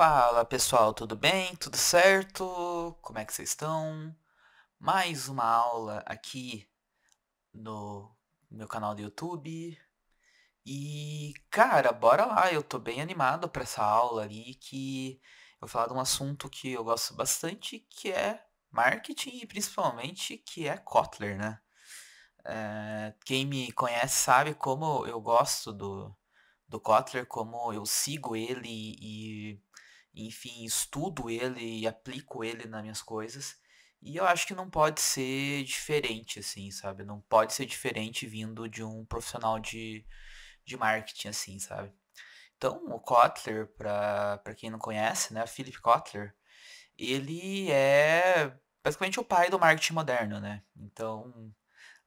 Fala pessoal, tudo bem? Tudo certo? Como é que vocês estão? Mais uma aula aqui no meu canal do YouTube. E cara, bora lá, eu tô bem animado pra essa aula ali que eu vou falar de um assunto que eu gosto bastante, que é marketing e principalmente que é Kotler, né? Quem me conhece sabe como eu gosto do Kotler, como eu sigo ele e enfim, estudo ele e aplico ele nas minhas coisas. E eu acho que não pode ser diferente, assim, sabe? Não pode ser diferente vindo de um profissional de marketing, assim, sabe? Então, o Kotler, para quem não conhece, né, Philip Kotler, ele é basicamente o pai do marketing moderno, né? Então,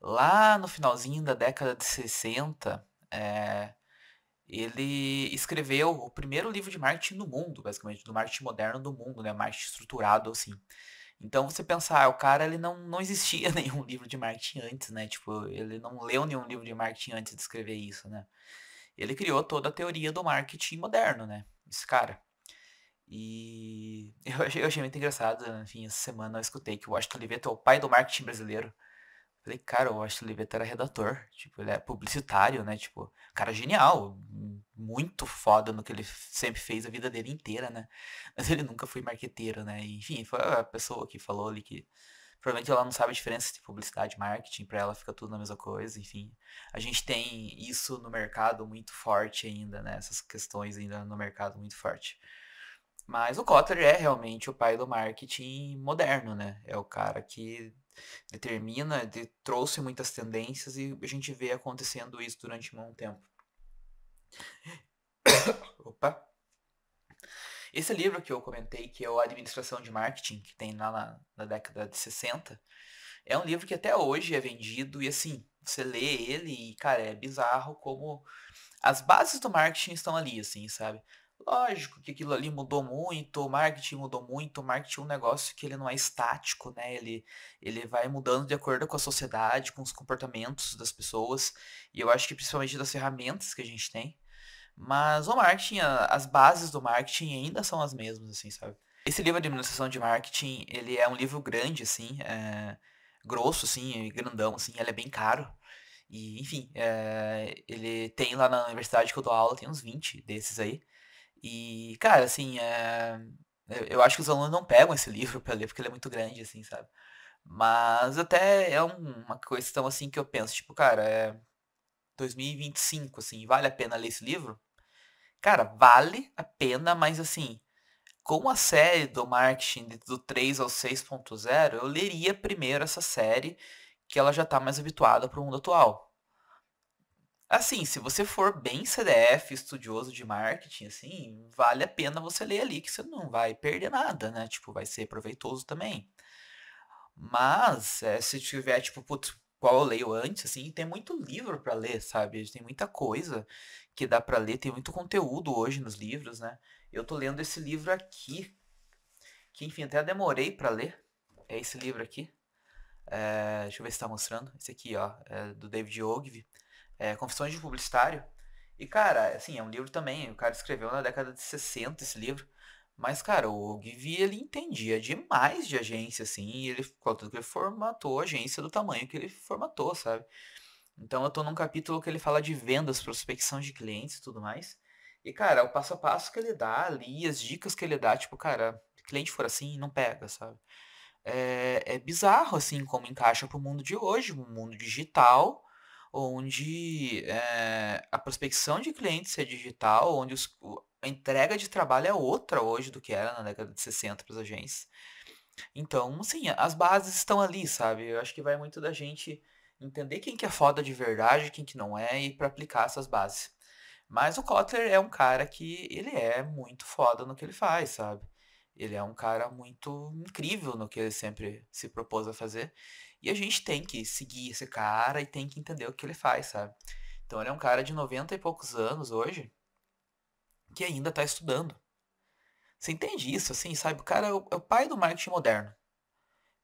lá no finalzinho da década de 60, ele escreveu o primeiro livro de marketing do mundo, basicamente, do marketing moderno do mundo, né? Marketing estruturado, assim. Então, você pensar, o cara, ele não existia nenhum livro de marketing antes, né? Tipo, ele não leu nenhum livro de marketing antes de escrever isso, né? Ele criou toda a teoria do marketing moderno, né? Esse cara. E eu achei muito engraçado, enfim, essa semana eu escutei que o Washington Oliveto é o pai do marketing brasileiro. Falei, cara, o Washington Oliveto era redator, tipo, ele é publicitário, né? Tipo, cara genial, muito foda no que ele sempre fez a vida dele inteira, né? Mas ele nunca foi marqueteiro, né? E, enfim, foi a pessoa que falou ali que provavelmente ela não sabe a diferença de publicidade e marketing, pra ela fica tudo na mesma coisa, enfim. A gente tem isso no mercado muito forte ainda, né? Essas questões ainda no mercado muito forte. Mas o Kotler é realmente o pai do marketing moderno, né? É o cara que determina, trouxe muitas tendências e a gente vê acontecendo isso durante um tempo. Opa! Esse livro que eu comentei, que é o Administração de Marketing, que tem lá na década de 60, é um livro que até hoje é vendido e assim, você lê ele e, cara, é bizarro como as bases do marketing estão ali, assim, sabe? Lógico que aquilo ali mudou muito, o marketing mudou muito, o marketing é um negócio que ele não é estático, né? Ele vai mudando de acordo com a sociedade, com os comportamentos das pessoas, e eu acho que principalmente das ferramentas que a gente tem. Mas o marketing, as bases do marketing ainda são as mesmas, assim, sabe? Esse livro de administração de marketing, ele é um livro grande, assim, grosso, assim, grandão, assim, ele é bem caro. E, enfim, ele tem lá na universidade que eu dou aula, tem uns 20 desses aí. E, cara, assim, eu acho que os alunos não pegam esse livro pra ler, porque ele é muito grande, assim, sabe? Mas até é uma questão, assim, que eu penso, tipo, cara, 2025, assim, vale a pena ler esse livro? Cara, vale a pena, mas, assim, com a série do marketing do 3 ao 6.0, eu leria primeiro essa série, que ela já tá mais habituada pro mundo atual. Assim, se você for bem CDF, estudioso de marketing, assim, vale a pena você ler ali, que você não vai perder nada, né? Tipo, vai ser proveitoso também. Mas, se tiver, tipo, putz, qual eu leio antes, assim, tem muito livro pra ler, sabe? Tem muita coisa que dá pra ler, tem muito conteúdo hoje nos livros, né? Eu tô lendo esse livro aqui, que enfim, até demorei pra ler. É esse livro aqui. Deixa eu ver se tá mostrando. Esse aqui, ó, é do David Ogilvy. Confissões de Publicitário. E, cara, assim, é um livro também. O cara escreveu na década de 60 esse livro. Mas, cara, o Ogilvy, ele entendia demais de agência, assim. E ele, contanto que ele formatou a agência do tamanho que ele formatou, sabe? Então, eu tô num capítulo que ele fala de vendas, prospecção de clientes e tudo mais. E, cara, o passo a passo que ele dá ali, as dicas que ele dá, tipo, cara, se o cliente for assim, não pega, sabe? É bizarro, assim, como encaixa pro mundo de hoje, um mundo digital, onde a prospecção de clientes é digital, onde a entrega de trabalho é outra hoje do que era na década de 60 para as agências. Então, assim, as bases estão ali, sabe? Eu acho que vai muito da gente entender quem que é foda de verdade, quem que não é, e para aplicar essas bases. Mas o Kotler é um cara que ele é muito foda no que ele faz, sabe? Ele é um cara muito incrível no que ele sempre se propôs a fazer. E a gente tem que seguir esse cara e tem que entender o que ele faz, sabe? Então ele é um cara de 90 e poucos anos hoje que ainda tá estudando. Você entende isso, assim, sabe? O cara é o pai do marketing moderno.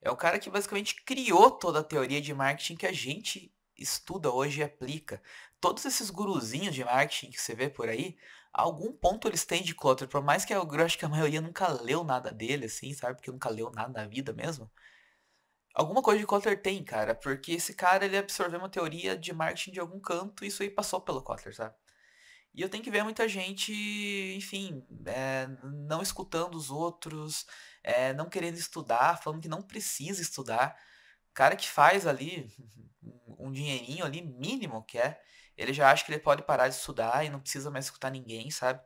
É o cara que basicamente criou toda a teoria de marketing que a gente estuda hoje e aplica. Todos esses guruzinhos de marketing que você vê por aí, Algum ponto eles têm de Kotler, por mais que eu acho que a maioria nunca leu nada dele, assim, sabe? Porque nunca leu nada na vida mesmo. Alguma coisa de Kotler tem, cara, porque esse cara ele absorveu uma teoria de marketing de algum canto e isso aí passou pelo Kotler, sabe? E eu tenho que ver muita gente, enfim, não escutando os outros, não querendo estudar, falando que não precisa estudar. O cara que faz ali um dinheirinho ali mínimo que é, ele já acha que ele pode parar de estudar e não precisa mais escutar ninguém, sabe?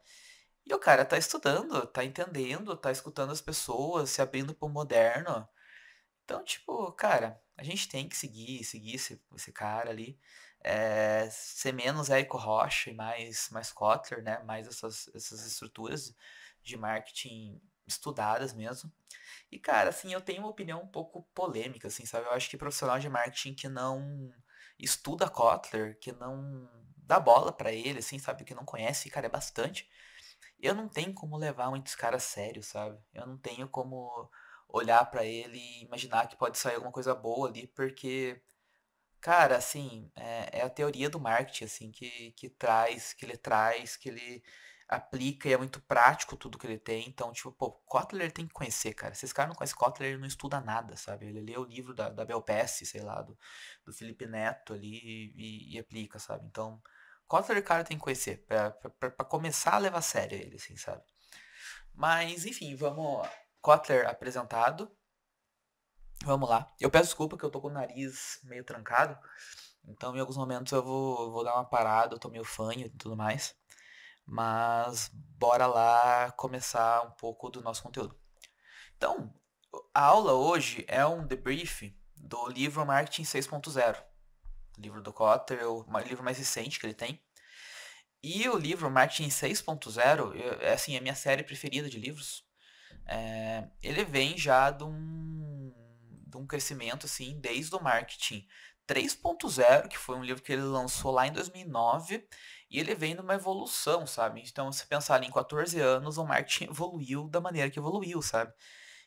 E o cara tá estudando, tá entendendo, tá escutando as pessoas, se abrindo pro moderno. Então, tipo, cara, a gente tem que seguir esse cara ali. Ser menos Érico Rocha e mais Kotler, né? Mais essas estruturas de marketing estudadas mesmo. E, cara, assim, eu tenho uma opinião um pouco polêmica, assim, sabe? Eu acho que profissional de marketing que não estuda Kotler, que não dá bola pra ele, assim, sabe? Que não conhece, cara, é bastante. Eu não tenho como levar muitos caras a sério, sabe? Eu não tenho como olhar pra ele e imaginar que pode sair alguma coisa boa ali, porque, cara, assim, é a teoria do marketing, assim, que ele traz, que ele aplica e é muito prático tudo que ele tem. Então, tipo, pô, Kotler ele tem que conhecer, cara. Se esse cara não conhece Kotler, ele não estuda nada, sabe? Ele lê o livro da Bel Pesce, sei lá, do Felipe Neto ali e aplica, sabe? Então, Kotler, o cara tem que conhecer, pra começar a levar a sério ele, assim, sabe? Mas, enfim, vamos. Kotler apresentado. Vamos lá. Eu peço desculpa que eu tô com o nariz meio trancado. Então, em alguns momentos eu vou dar uma parada, eu tô meio fanho e tudo mais. Mas bora lá começar um pouco do nosso conteúdo. Então, a aula hoje é um debrief do livro Marketing 6.0. Livro do Kotler, o livro mais recente que ele tem. E o livro Marketing 6.0, é assim, é a minha série preferida de livros. Ele vem já de um crescimento assim desde o marketing 3.0, que foi um livro que ele lançou lá em 2009, e ele vem numa evolução, sabe? Então, se pensar ali em 14 anos, o marketing evoluiu da maneira que evoluiu, sabe?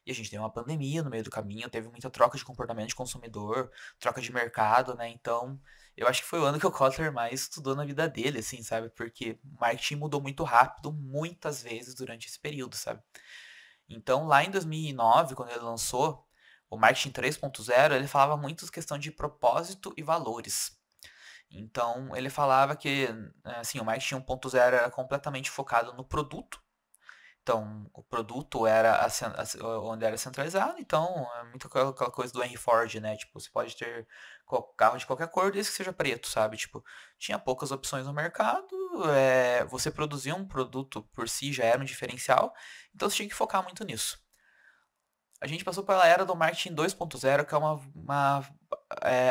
E a gente teve uma pandemia no meio do caminho, teve muita troca de comportamento de consumidor, troca de mercado, né? Então, eu acho que foi o ano que o Kotler mais estudou na vida dele, assim, sabe? Porque o marketing mudou muito rápido, muitas vezes durante esse período, sabe? Então, lá em 2009, quando ele lançou o Marketing 3.0, ele falava muito questão de propósito e valores. Então, ele falava que assim, o Marketing 1.0 era completamente focado no produto. Então, o produto era onde era centralizado. Então, é muito aquela coisa do Henry Ford, né? Tipo, você pode ter carro de qualquer cor, desde que seja preto, sabe? Tipo, tinha poucas opções no mercado. Você produzir um produto por si já era um diferencial. Então, você tinha que focar muito nisso. A gente passou pela era do marketing 2.0, que é uma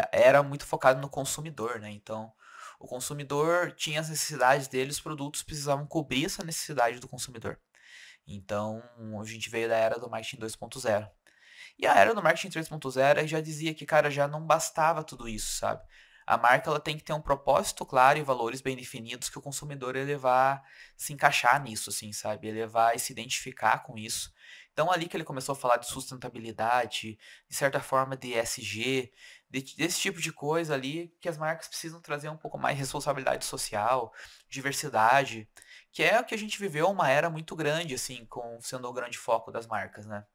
era muito focada no consumidor, né? Então, o consumidor tinha as necessidades dele, os produtos precisavam cobrir essa necessidade do consumidor. Então, a gente veio da era do marketing 2.0. E a era do marketing 3.0 já dizia que, cara, já não bastava tudo isso, sabe? A marca ela tem que ter um propósito claro e valores bem definidos que o consumidor ele vá se encaixar nisso, assim, sabe? Ele vai se identificar com isso. Então, ali que ele começou a falar de sustentabilidade, de certa forma de ESG, desse tipo de coisa ali, que as marcas precisam trazer um pouco mais de responsabilidade social, diversidade, que é o que a gente viveu uma era muito grande, assim, com sendo o grande foco das marcas, né?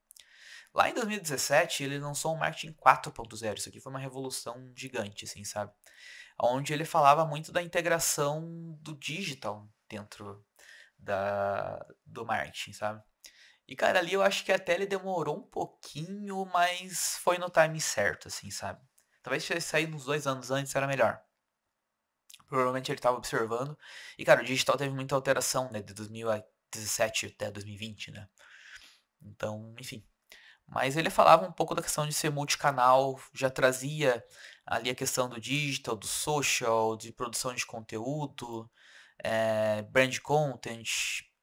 Lá em 2017, ele lançou um marketing 4.0. Isso aqui foi uma revolução gigante, assim, sabe? Onde ele falava muito da integração do digital dentro do marketing, sabe? E, cara, ali eu acho que até ele demorou um pouquinho, mas foi no time certo, assim, sabe? Talvez se tivesse saído uns 2 anos antes era melhor. Provavelmente ele estava observando. E, cara, o digital teve muita alteração, né? De 2017 até 2020, né? Então, enfim. Mas ele falava um pouco da questão de ser multicanal, já trazia ali a questão do digital, do social, de produção de conteúdo, brand content,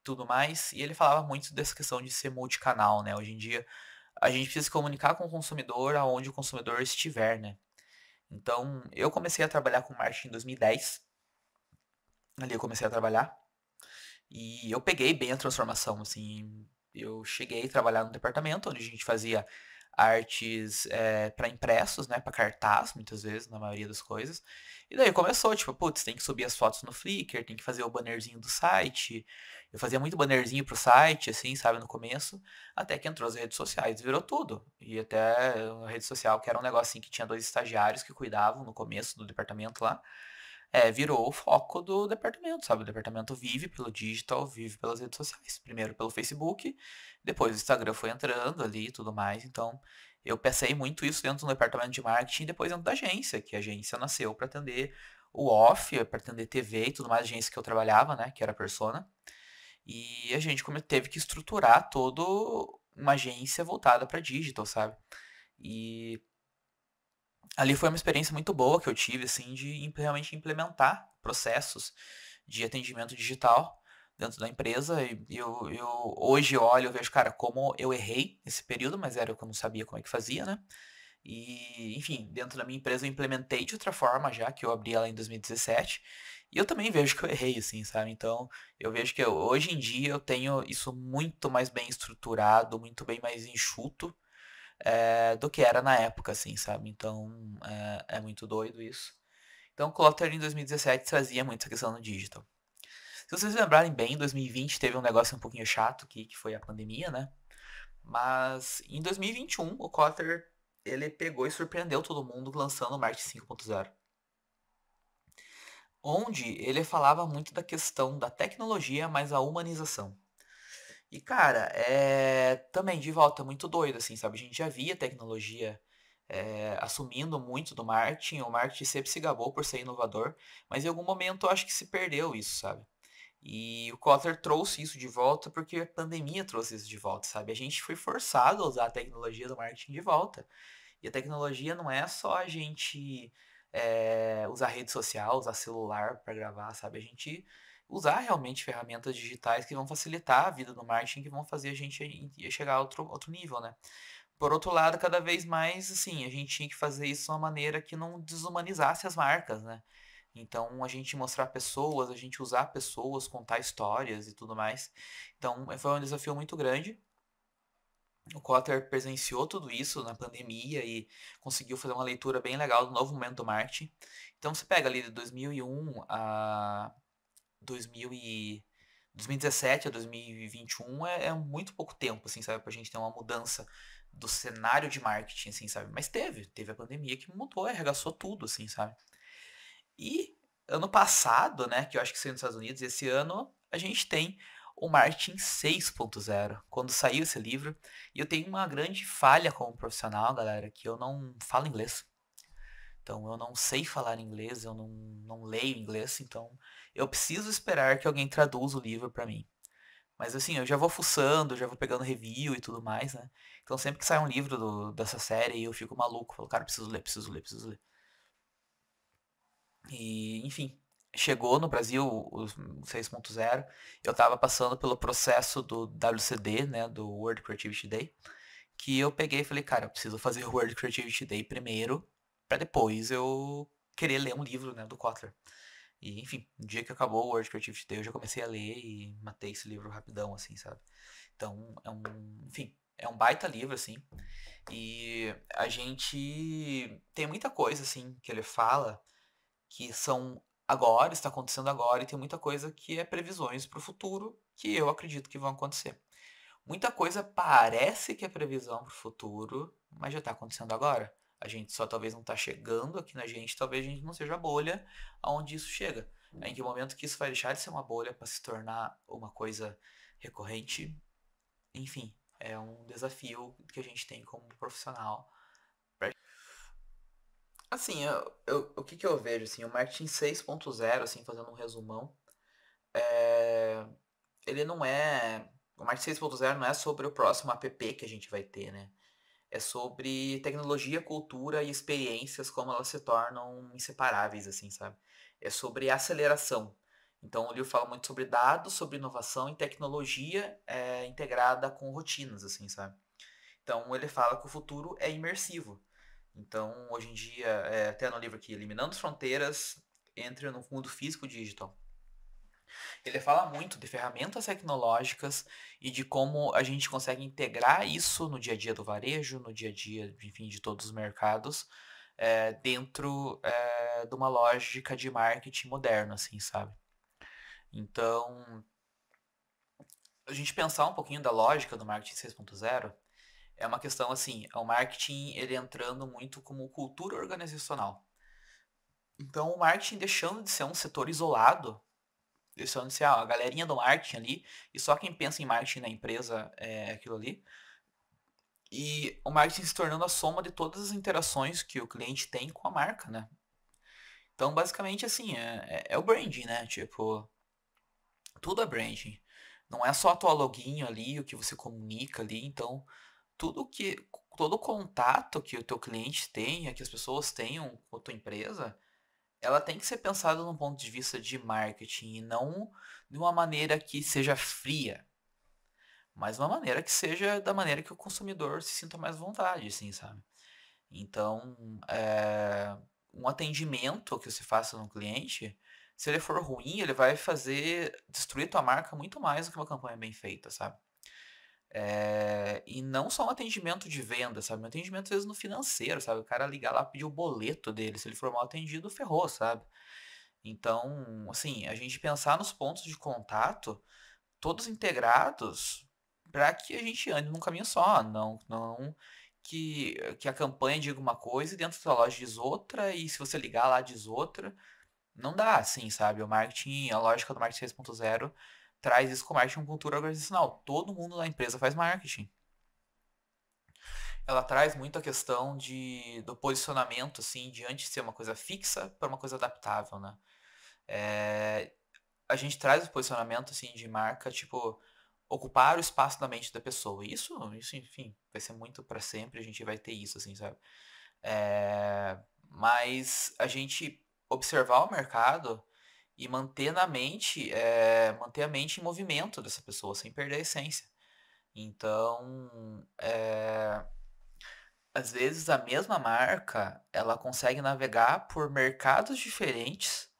tudo mais. E ele falava muito dessa questão de ser multicanal, né? Hoje em dia a gente precisa se comunicar com o consumidor aonde o consumidor estiver, né? Então eu comecei a trabalhar com marketing em 2010. Ali eu comecei a trabalhar. E eu peguei bem a transformação, assim. Eu cheguei a trabalhar no departamento onde a gente fazia artes para impressos, né, para cartaz, muitas vezes, na maioria das coisas. E daí começou, tipo, putz, tem que subir as fotos no Flickr, tem que fazer o bannerzinho do site. Eu fazia muito bannerzinho pro site, assim, sabe, no começo, até que entrou as redes sociais, virou tudo. E até a rede social, que era um negocinho que tinha 2 estagiários que cuidavam no começo do departamento lá, virou o foco do departamento, sabe? O departamento vive pelo digital, vive pelas redes sociais. Primeiro pelo Facebook, depois o Instagram foi entrando ali e tudo mais. Então, eu pensei muito isso dentro do departamento de marketing e depois dentro da agência, que a agência nasceu para atender o off, para atender TV e tudo mais, a agência que eu trabalhava, né, que era a Persona. E a gente teve que estruturar todo uma agência voltada para digital, sabe? E ali foi uma experiência muito boa que eu tive, assim, de realmente implementar processos de atendimento digital dentro da empresa. E eu hoje olho, eu vejo, cara, como eu errei nesse período, mas era o que eu não sabia como é que fazia, né? E, enfim, dentro da minha empresa eu implementei de outra forma já, que eu abri ela em 2017. E eu também vejo que eu errei, assim, sabe? Então, eu vejo que hoje em dia eu tenho isso muito mais bem estruturado, muito bem mais enxuto do que era na época, assim, sabe? Então, é muito doido isso. Então, o Clutter em 2017 trazia muito essa questão do digital. Se vocês lembrarem bem, em 2020 teve um negócio um pouquinho chato que foi a pandemia, né? Mas em 2021, o Clutter ele pegou e surpreendeu todo mundo lançando o Marketing 5.0, onde ele falava muito da questão da tecnologia, mas a humanização. E, cara, também de volta muito doido, assim, sabe? A gente já via tecnologia assumindo muito do marketing, o marketing sempre se gabou por ser inovador, mas em algum momento eu acho que se perdeu isso, sabe? E o Kotlin trouxe isso de volta porque a pandemia trouxe isso de volta, sabe? A gente foi forçado a usar a tecnologia do marketing de volta. E a tecnologia não é só a gente usar rede social, usar celular para gravar, sabe? A gente usar realmente ferramentas digitais que vão facilitar a vida do marketing, que vão fazer a gente chegar a outro nível, né? Por outro lado, cada vez mais, assim, a gente tinha que fazer isso de uma maneira que não desumanizasse as marcas, né? Então, a gente mostrar pessoas, a gente usar pessoas, contar histórias e tudo mais. Então, foi um desafio muito grande. O Kotter presenciou tudo isso na pandemia e conseguiu fazer uma leitura bem legal do novo momento do marketing. Então, você pega ali de 2001 a 2000 e 2017 a 2021 é muito pouco tempo, assim, sabe? Pra gente ter uma mudança do cenário de marketing, assim, sabe? Mas teve a pandemia que mudou, arregaçou tudo, assim, sabe? E ano passado, né, que eu acho que saiu nos Estados Unidos, esse ano a gente tem o Marketing 6.0, quando saiu esse livro. E eu tenho uma grande falha como profissional, galera, que eu não falo inglês. Então eu não sei falar inglês, eu não leio inglês, então eu preciso esperar que alguém traduza o livro para mim. Mas assim, eu já vou fuçando, já vou pegando review e tudo mais, né? Então sempre que sai um livro dessa série, eu fico maluco, falo, cara, preciso ler, preciso ler, preciso ler. E, enfim, chegou no Brasil o 6.0. Eu estava passando pelo processo do WCD, né, do World Creativity Day, que eu peguei e falei, cara, eu preciso fazer o World Creativity Day primeiro, para depois eu querer ler um livro, né, do Kotler. E, enfim, no dia que acabou o World Creativity Day, eu já comecei a ler e matei esse livro rapidão, assim, sabe? Então, enfim, é um baita livro, assim. E a gente tem muita coisa, assim, que ele fala que são agora, está acontecendo agora, e tem muita coisa que é previsões para o futuro que eu acredito que vão acontecer. Muita coisa parece que é previsão para o futuro, mas já está acontecendo agora. A gente só talvez não está chegando aqui na gente, talvez a gente não seja a bolha aonde isso chega. Em que momento que isso vai deixar de ser uma bolha para se tornar uma coisa recorrente, enfim, é um desafio que a gente tem como profissional. Assim, o que eu vejo, assim, o marketing 6.0, assim, fazendo um resumão, é, ele não é... O marketing 6.0 não é sobre o próximo app que a gente vai ter, né? É sobre tecnologia, cultura e experiências, como elas se tornam inseparáveis, assim, sabe? É sobre aceleração. Então, o livro fala muito sobre dados, sobre inovação e tecnologia integrada com rotinas, assim, sabe? Então, ele fala que o futuro é imersivo. Então, hoje em dia, até no livro aqui, Eliminando Fronteiras entre no mundo físico e digital. Ele fala muito de ferramentas tecnológicas e de como a gente consegue integrar isso no dia a dia do varejo, no dia a dia, enfim, de todos os mercados, dentro de uma lógica de marketing moderno, assim, sabe? Então, a gente pensar um pouquinho da lógica do marketing 6.0 é uma questão assim, é o marketing ele entrando muito como cultura organizacional. Então, o marketing deixando de ser um setor isolado, deixando de ser a galerinha do marketing ali, e só quem pensa em marketing na empresa é aquilo ali. E o marketing se tornando a soma de todas as interações que o cliente tem com a marca, né? Então, basicamente, assim, é o branding, né? Tipo, tudo é branding. Não é só a tua login ali, o que você comunica ali. Então, tudo que, todo o contato que o teu cliente tenha, que as pessoas tenham com a tua empresa, ela tem que ser pensada num ponto de vista de marketing e não de uma maneira que seja fria, mas uma maneira que seja da maneira que o consumidor se sinta mais à vontade, assim, sabe? Então, um atendimento que você faça no cliente, se ele for ruim, ele vai fazer destruir tua marca muito mais do que uma campanha bem feita, sabe? E não só um atendimento de venda, sabe? Um atendimento às vezes no financeiro, sabe? O cara ligar lá pedir o boleto dele, se ele for mal atendido, ferrou, sabe? Então, assim, a gente pensar nos pontos de contato, todos integrados, para que a gente ande num caminho só, não que a campanha diga uma coisa e dentro da loja diz outra, e se você ligar lá diz outra. Não dá, assim, sabe? O marketing, a lógica do marketing 6.0 traz isso com marketing como cultura organizacional. Todo mundo na empresa faz marketing. Ela traz muito a questão do posicionamento, assim, de antes de ser uma coisa fixa para uma coisa adaptável, né? É, a gente traz o posicionamento, assim, de marca, tipo, ocupar o espaço da mente da pessoa. Isso enfim, vai ser muito para sempre, a gente vai ter isso, assim, sabe? Mas a gente observar o mercado e manter na mente, manter a mente em movimento dessa pessoa, sem perder a essência. Então, às vezes a mesma marca, ela consegue navegar por mercados diferentes,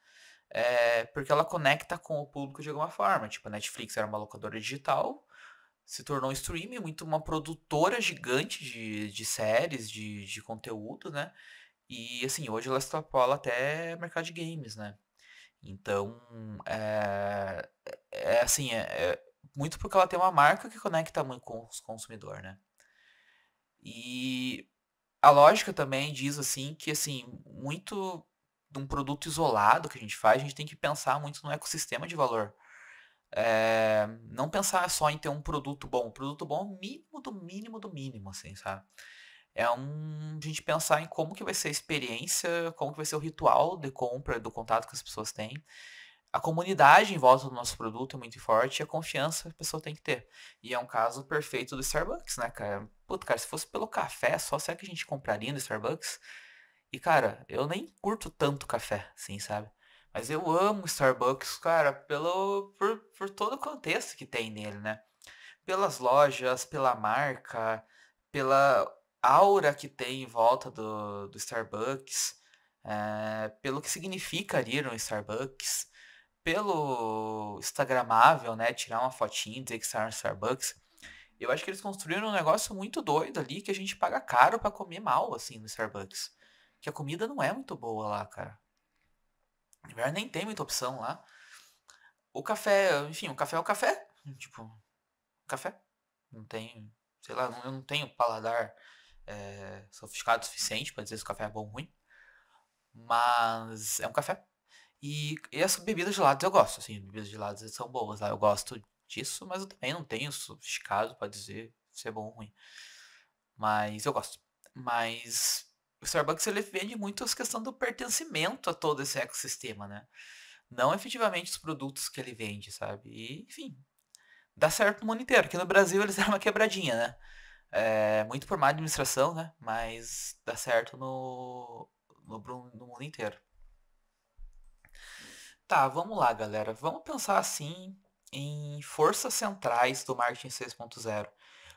porque ela conecta com o público de alguma forma. Tipo, a Netflix era uma locadora digital, se tornou um streaming, muito uma produtora gigante de séries, de conteúdo, né? E assim, hoje ela extrapola até mercado de games, né? Então, assim, muito porque ela tem uma marca que conecta muito com o consumidor, né? E a lógica também diz assim que assim, muito de um produto isolado que a gente faz, a gente tem que pensar muito no ecossistema de valor. Não pensar só em ter um produto bom. Um produto bom é o mínimo do mínimo do mínimo, assim, sabe? A gente pensar em como que vai ser a experiência, como que vai ser o ritual de compra, do contato que as pessoas têm. A comunidade em volta do nosso produto é muito forte e a confiança que a pessoa tem que ter. E é um caso perfeito do Starbucks, né, cara? Puta, cara, se fosse pelo café só, será que a gente compraria no Starbucks? E, cara, eu nem curto tanto café, assim, sabe? Mas eu amo Starbucks, cara, por todo o contexto que tem nele, né? Pelas lojas, pela marca, pela aura que tem em volta do Starbucks, pelo que significa ir no Starbucks, pelo Instagramável, né? Tirar uma fotinha e dizer que está no Starbucks. Eu acho que eles construíram um negócio muito doido ali que a gente paga caro pra comer mal, assim, no Starbucks. Que a comida não é muito boa lá, cara. Na verdade, nem tem muita opção lá. O café, enfim, o café é o café. Tipo, café. Não tem, sei lá, eu não tenho paladar sofisticado o suficiente pra dizer se o café é bom ou ruim. Mas é um café. E as bebidas geladas eu gosto, assim, bebidas geladas são boas lá. Eu gosto disso, mas eu também não tenho sofisticado pra dizer se é bom ou ruim. Mas eu gosto. Mas o Starbucks ele vende muito essa questão do pertencimento a todo esse ecossistema, né? Não efetivamente os produtos que ele vende, sabe? E, enfim, dá certo no mundo inteiro. Aqui no Brasil eles deram uma quebradinha, né? Muito por má administração, né? Mas dá certo no mundo inteiro. Tá, vamos lá, galera. Vamos pensar assim em forças centrais do marketing 6.0.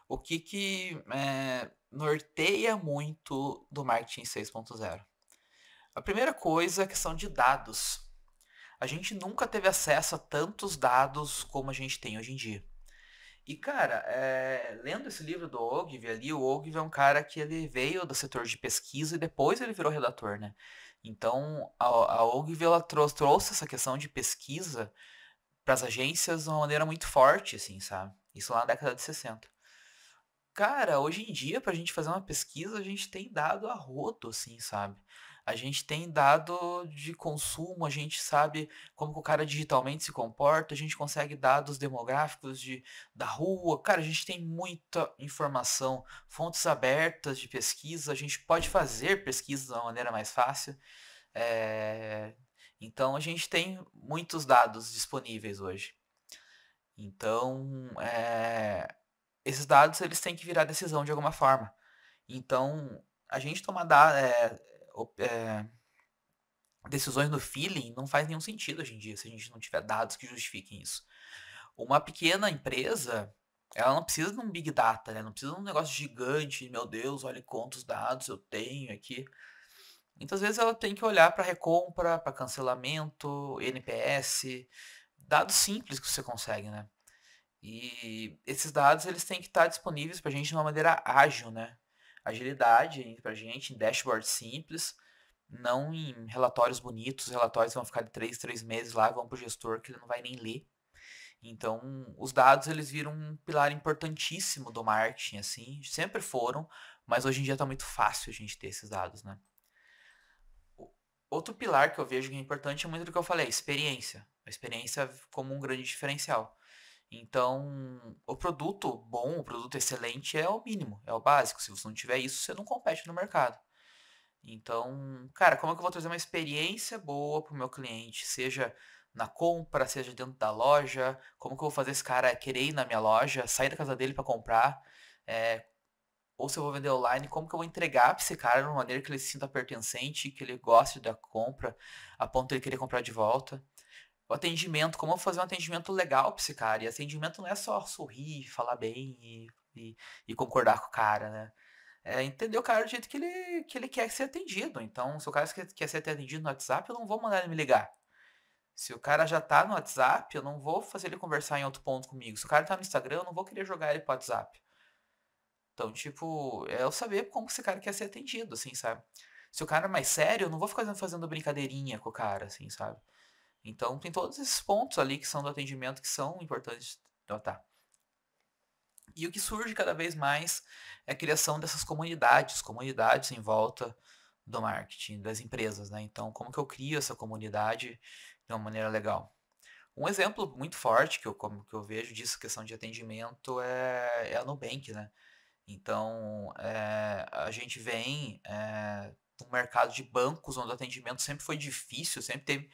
O que norteia muito do marketing 6.0? A primeira coisa é a questão de dados. A gente nunca teve acesso a tantos dados como a gente tem hoje em dia. E, cara, lendo esse livro do Ogilvy ali, o Ogilvy é um cara que ele veio do setor de pesquisa e depois ele virou redator, né? Então, a Ogilvy, ela trouxe essa questão de pesquisa para as agências de uma maneira muito forte, assim, sabe? Isso lá na década de 60. Cara, hoje em dia, pra gente fazer uma pesquisa, a gente tem dado a rodo, assim, sabe? A gente tem dado de consumo, a gente sabe como que o cara digitalmente se comporta, a gente consegue dados demográficos da rua. Cara, a gente tem muita informação, fontes abertas de pesquisa, a gente pode fazer pesquisa de uma maneira mais fácil. é, Então, a gente tem muitos dados disponíveis hoje. Então, esses dados eles têm que virar decisão de alguma forma. Então, a gente tomar decisões no feeling não faz nenhum sentido hoje em dia, se a gente não tiver dados que justifiquem isso. Uma pequena empresa, ela não precisa de um big data, né? Não precisa de um negócio gigante, meu Deus, olha quantos dados eu tenho aqui. Muitas vezes ela tem que olhar para recompra, para cancelamento, NPS, dados simples que você consegue, né? E esses dados eles têm que estar disponíveis para a gente de uma maneira ágil, né? Agilidade para a gente em dashboard simples, não em relatórios bonitos, relatórios vão ficar de 3 meses lá, vão para o gestor que ele não vai nem ler. Então, os dados eles viram um pilar importantíssimo do marketing, assim, sempre foram, mas hoje em dia está muito fácil a gente ter esses dados, né? Outro pilar que eu vejo que é importante é muito do que eu falei, experiência. A experiência como um grande diferencial. Então, o produto bom, o produto excelente é o mínimo, é o básico. Se você não tiver isso, você não compete no mercado. Então, cara, como é que eu vou trazer uma experiência boa para o meu cliente? Seja na compra, seja dentro da loja. Como que eu vou fazer esse cara querer ir na minha loja, sair da casa dele para comprar? É, ou se eu vou vender online, como que eu vou entregar para esse cara de uma maneira que ele se sinta pertencente, que ele goste da compra, a ponto de ele querer comprar de volta? O atendimento, como eu vou fazer um atendimento legal pra esse cara? E atendimento não é só sorrir, falar bem e concordar com o cara, né? É entender o cara do jeito que ele quer ser atendido. Então, se o cara quer ser atendido no WhatsApp, eu não vou mandar ele me ligar. Se o cara já tá no WhatsApp, eu não vou fazer ele conversar em outro ponto comigo. Se o cara tá no Instagram, eu não vou querer jogar ele pro WhatsApp. Então, tipo, é eu saber como esse cara quer ser atendido, assim, sabe? Se o cara é mais sério, eu não vou ficar fazendo brincadeirinha com o cara, assim, sabe? Então tem todos esses pontos ali que são do atendimento que são importantes tratar. E o que surge cada vez mais é a criação dessas comunidades, comunidades em volta do marketing, das empresas, né? Então, como que eu crio essa comunidade de uma maneira legal? Um exemplo muito forte que eu vejo disso, questão de atendimento, é a Nubank, né? Então, a gente vem um mercado de bancos onde o atendimento sempre foi difícil, sempre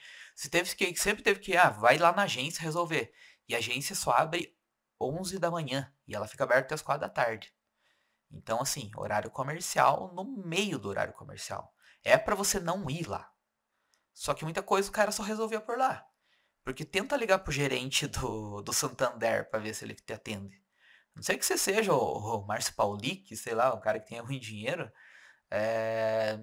teve que, vai lá na agência resolver. E a agência só abre 11 da manhã e ela fica aberta até as 4 da tarde. Então, assim, horário comercial no meio do horário comercial. É para você não ir lá. Só que muita coisa o cara só resolvia por lá. Porque tenta ligar pro gerente do Santander para ver se ele te atende. Não sei que você seja o Márcio Paulic, sei lá, um cara que tenha muito dinheiro. É...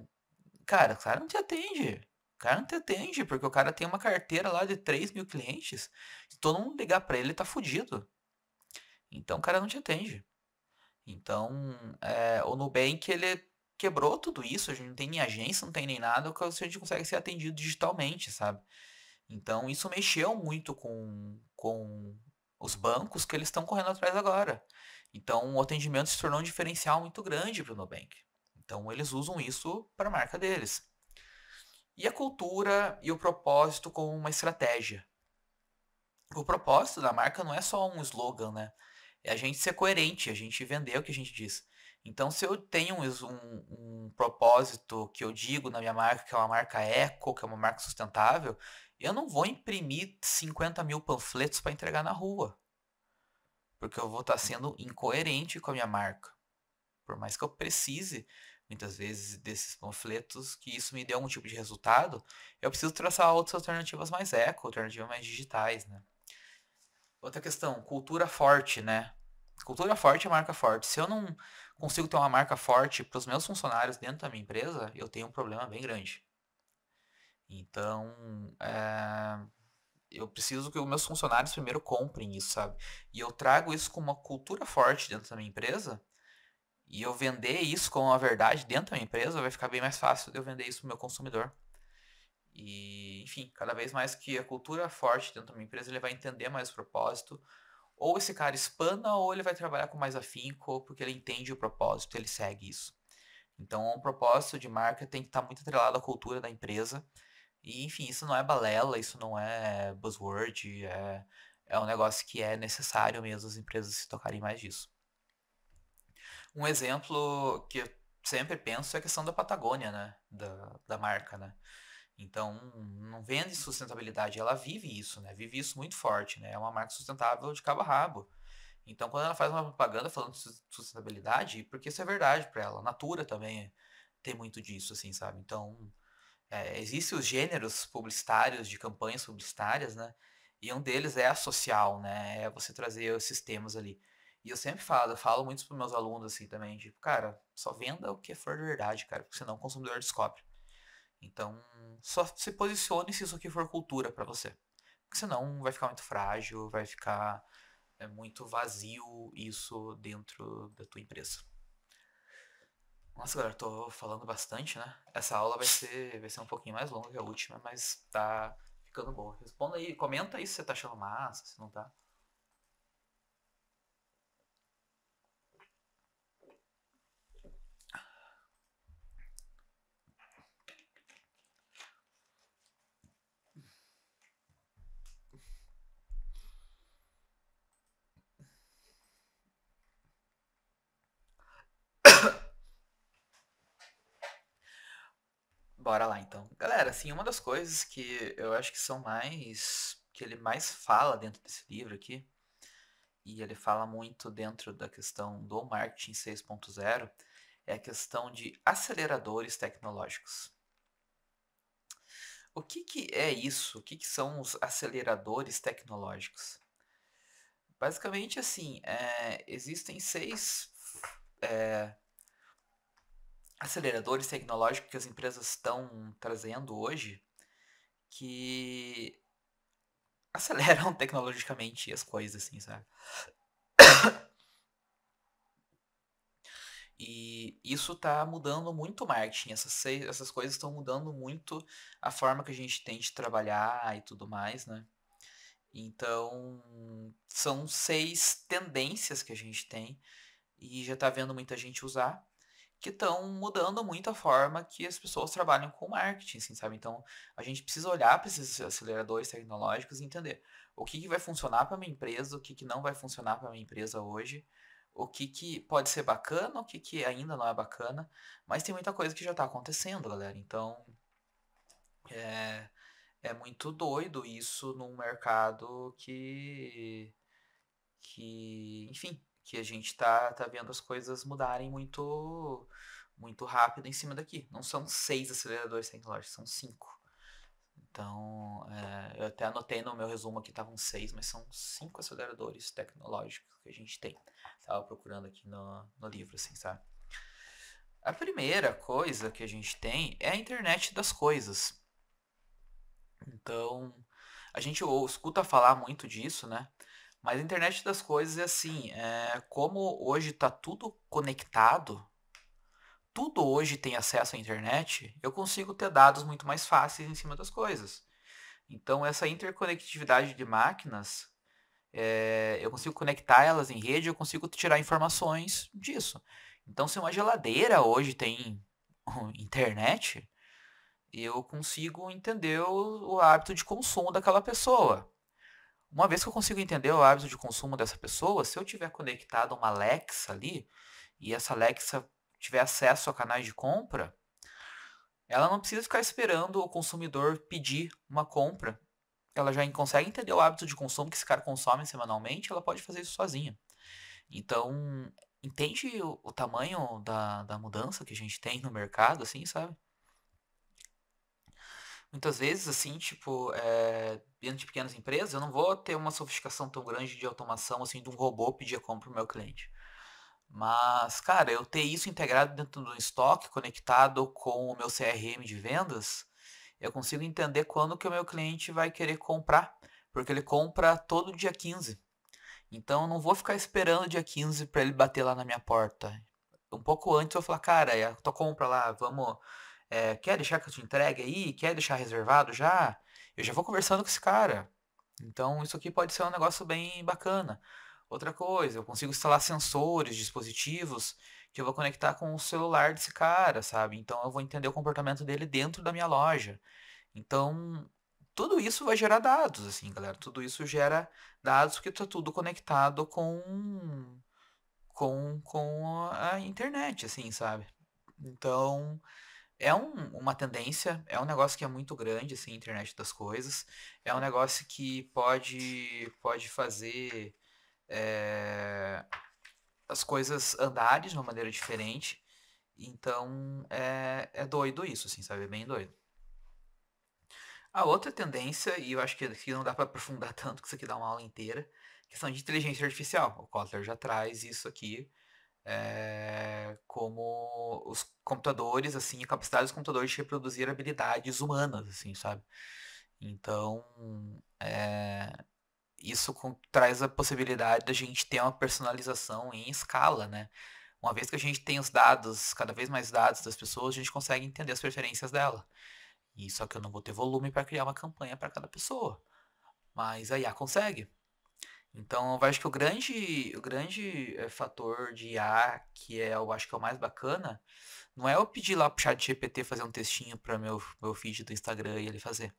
Cara, o cara não te atende. O cara não te atende, porque o cara tem uma carteira lá de 3 mil clientes. Se todo mundo ligar pra ele, ele tá fudido. Então o cara não te atende. Então, o Nubank, ele quebrou tudo isso. A gente não tem nem agência, não tem nem nada, a gente consegue ser atendido digitalmente, sabe? Então, isso mexeu muito com os bancos que eles estão correndo atrás agora. Então, o atendimento se tornou um diferencial muito grande para o Nubank. Então, eles usam isso para a marca deles. E a cultura e o propósito como uma estratégia. O propósito da marca não é só um slogan, né? É a gente ser coerente, a gente vender o que a gente diz. Então, se eu tenho um propósito que eu digo na minha marca, que é uma marca eco, que é uma marca sustentável, eu não vou imprimir 50 mil panfletos para entregar na rua. Porque eu vou estar sendo incoerente com a minha marca. Por mais que eu precise, muitas vezes, desses panfletos, que isso me dê algum tipo de resultado, eu preciso traçar outras alternativas mais eco, alternativas mais digitais, né? Outra questão, cultura forte, né? Cultura forte é marca forte. Se eu não consigo ter uma marca forte para os meus funcionários dentro da minha empresa, eu tenho um problema bem grande. Então, eu preciso que os meus funcionários primeiro comprem isso, sabe? E eu trago isso com uma cultura forte dentro da minha empresa, e eu vender isso como uma verdade dentro da minha empresa, vai ficar bem mais fácil de eu vender isso pro meu consumidor. E, enfim, cada vez mais que a cultura é forte dentro da minha empresa, ele vai entender mais o propósito. Ou esse cara espana, ou ele vai trabalhar com mais afinco, porque ele entende o propósito, ele segue isso. Então, um propósito de marca tem que estar muito atrelado à cultura da empresa. E, enfim, isso não é balela, isso não é buzzword, é um negócio que é necessário mesmo as empresas se tocarem mais disso. Um exemplo que eu sempre penso é a questão da Patagônia, né? Da marca, né? Então, não vende sustentabilidade, ela vive isso, né? Vive isso muito forte, né? É uma marca sustentável de cabo a rabo. Então, quando ela faz uma propaganda falando de sustentabilidade, porque isso é verdade para ela. A Natura também tem muito disso, assim, sabe? Então, existem os gêneros publicitários de campanhas publicitárias, né? E um deles é a social, né? É você trazer esses temas ali. E eu sempre falo, eu falo muito para meus alunos assim também, tipo, cara, só venda o que for verdade, cara, porque senão o consumidor descobre. Então, só se posicione se isso aqui for cultura para você. Porque senão vai ficar muito frágil, vai ficar muito vazio isso dentro da tua empresa. Nossa, galera, tô falando bastante, né? Essa aula vai ser um pouquinho mais longa que a última, mas tá ficando boa. Responda aí, comenta aí se você tá achando massa, se não tá. Bora lá então. Galera, assim, uma das coisas que eu acho que são mais. Que ele mais fala dentro desse livro aqui, e ele fala muito dentro da questão do marketing 6.0, é a questão de aceleradores tecnológicos. O que que é isso? O que que são os aceleradores tecnológicos? Basicamente, assim, existem 6 é, aceleradores tecnológicos que as empresas estão trazendo hoje que aceleram tecnologicamente as coisas, assim, sabe? E isso tá mudando muito o marketing. Essas coisas estão mudando muito a forma que a gente tem de trabalhar e tudo mais, né? Então, são 6 tendências que a gente tem e já tá vendo muita gente usar, que estão mudando muito a forma que as pessoas trabalham com marketing, assim, sabe? Então, a gente precisa olhar para esses aceleradores tecnológicos e entender o que, que vai funcionar para minha empresa, o que, que não vai funcionar para minha empresa hoje, o que, que pode ser bacana, o que, que ainda não é bacana, mas tem muita coisa que já está acontecendo, galera. Então, é, é muito doido isso num mercado enfim, que a gente tá vendo as coisas mudarem muito rápido em cima daqui. Não são 6 aceleradores tecnológicos, são 5. Então, eu até anotei no meu resumo aqui, estavam 6, mas são 5 aceleradores tecnológicos que a gente tem. Tava procurando aqui no livro, assim, sabe? A primeira coisa que a gente tem é a internet das coisas. Então, a gente escuta falar muito disso, né? Mas a internet das coisas é assim, como hoje está tudo conectado, tudo hoje tem acesso à internet, eu consigo ter dados muito mais fáceis em cima das coisas. Então, essa interconectividade de máquinas, eu consigo conectar elas em rede, eu consigo tirar informações disso. Então, se uma geladeira hoje tem internet, eu consigo entender o hábito de consumo daquela pessoa. Uma vez que eu consigo entender o hábito de consumo dessa pessoa, se eu tiver conectado a uma Alexa ali, e essa Alexa tiver acesso a canais de compra, ela não precisa ficar esperando o consumidor pedir uma compra. Ela já consegue entender o hábito de consumo que esse cara consome semanalmente, ela pode fazer isso sozinha. Então, entende o tamanho da mudança que a gente tem no mercado, assim, sabe? Muitas vezes, assim, tipo, dentro de pequenas empresas, eu não vou ter uma sofisticação tão grande de automação, assim, de um robô pedir a compra pro meu cliente. Mas, cara, eu ter isso integrado dentro do estoque, conectado com o meu CRM de vendas, eu consigo entender quando que o meu cliente vai querer comprar, porque ele compra todo dia 15. Então eu não vou ficar esperando o dia 15 para ele bater lá na minha porta. Um pouco antes eu vou falar, cara, é a tua compra lá, vamos, quer deixar que eu te entregue aí? Quer deixar reservado já? Eu já vou conversando com esse cara. Então isso aqui pode ser um negócio bem bacana. Outra coisa, eu consigo instalar sensores, dispositivos que eu vou conectar com o celular desse cara, sabe? Então eu vou entender o comportamento dele dentro da minha loja. Então, tudo isso vai gerar dados, assim, galera. Tudo isso gera dados porque tá tudo conectado com a internet, assim, sabe? Então, uma tendência, é um negócio que é muito grande, assim, a internet das coisas. É um negócio que pode fazer as coisas andarem de uma maneira diferente. Então, é doido isso, assim, sabe? É bem doido. A outra tendência, e eu acho que aqui não dá para aprofundar tanto, que isso aqui dá uma aula inteira, questão de inteligência artificial. O Kotler já traz isso aqui como os computadores, assim, a capacidade dos computadores de reproduzir habilidades humanas, assim, sabe? Então, isso traz a possibilidade da gente ter uma personalização em escala, né? Uma vez que a gente tem os dados, cada vez mais dados das pessoas, a gente consegue entender as preferências dela. E só que eu não vou ter volume para criar uma campanha para cada pessoa. Mas a IA consegue. Então, eu acho que o grande fator de IA, que eu acho que é o mais bacana, não é eu pedir lá pro chat GPT fazer um textinho para meu feed do Instagram e ele fazer.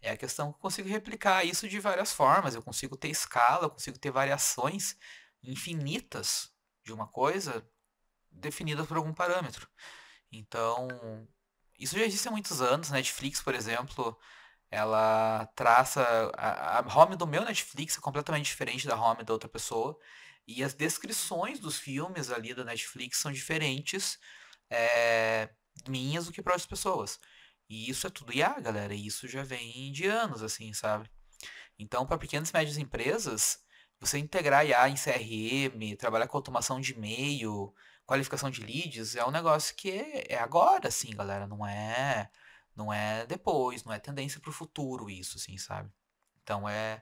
É a questão que eu consigo replicar isso de várias formas. Eu consigo ter escala, eu consigo ter variações infinitas de uma coisa definida por algum parâmetro. Então, isso já existe há muitos anos. Netflix, por exemplo, ela traça. A home do meu Netflix é completamente diferente da home da outra pessoa. E as descrições dos filmes ali da Netflix são diferentes é, minhas do que para outras pessoas. E isso é tudo IA, galera. E isso já vem de anos, assim, sabe? Então, para pequenas e médias empresas, você integrar IA em CRM, trabalhar com automação de e-mail, qualificação de leads, é um negócio que é agora, assim, galera. Não é depois, não é tendência para o futuro isso, assim, sabe? Então é